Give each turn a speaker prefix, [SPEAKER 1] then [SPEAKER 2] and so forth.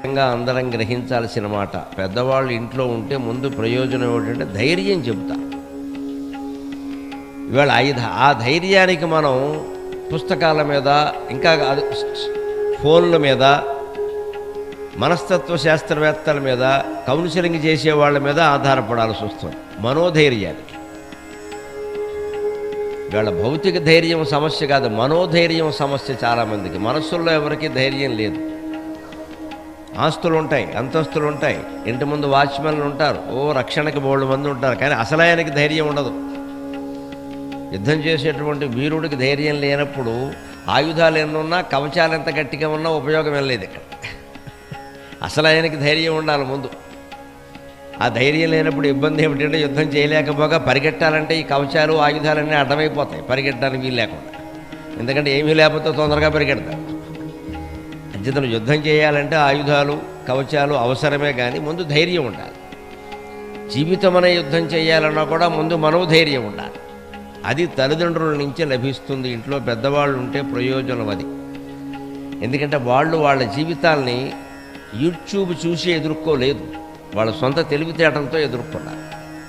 [SPEAKER 1] అందరం గ్రహించాల్సిన మాట. పెద్దవాళ్ళు ఇంట్లో ఉంటే ముందు ప్రయోజనం ఏమిటంటే ధైర్యం చెబుతా. ఇవాళ ఆ ధైర్యానికి మనం పుస్తకాల మీద, ఇంకా ఫోన్ల మీద, మనస్తత్వ శాస్త్రవేత్తల మీద, కౌన్సిలింగ్ చేసే వాళ్ళ మీద ఆధారపడాల్సి వస్తుంది మనోధైర్యానికి. ఇవాళ భౌతిక ధైర్యం సమస్య కాదు, మనోధైర్యం సమస్య. చాలామందికి మనస్సుల్లో ఎవరికీ ధైర్యం లేదు. ఆస్తులు ఉంటాయి, అంతస్తులు ఉంటాయి, ఇంటి ముందు వాచ్మెన్లు ఉంటారు, రక్షణకి బోళ్ళు మంది ఉంటారు, కానీ అసలాయనకి ధైర్యం ఉండదు. యుద్ధం చేసేటువంటి వీరుడికి ధైర్యం లేనప్పుడు ఆయుధాలు ఎన్నున్నా, కవచాలు ఎంత గట్టిగా ఉన్నా ఉపయోగం వెళ్ళలేదు. ఇక్కడ అసలు ఆయనకి ధైర్యం ఉండాలి ముందు. ఆ ధైర్యం లేనప్పుడు ఇబ్బంది ఏమిటంటే యుద్ధం చేయలేకపోగా పరిగెట్టాలంటే ఈ కవచాలు ఆయుధాలన్నీ అడ్డమైపోతాయి పరిగెట్టడానికి వీలు లేకుండా. ఎందుకంటే ఏమీ లేకపోతే తొందరగా పరిగెడతారు. అంచేతను యుద్ధం చేయాలంటే ఆయుధాలు కవచాలు అవసరమే, కానీ ముందు ధైర్యం ఉండాలి. జీవితం అనే యుద్ధం చేయాలన్నా కూడా ముందు మనోధైర్యం ఉండాలి. అది తల్లిదండ్రుల నుంచే లభిస్తుంది. ఇంట్లో పెద్దవాళ్ళు ఉంటే ప్రయోజనం అది. ఎందుకంటే వాళ్ళు వాళ్ళ జీవితాల్ని యూట్యూబ్ చూసి ఎదుర్కోలేదు, వాళ్ళ సొంత తెలివితేటలతో ఎదుర్కొన్నారు.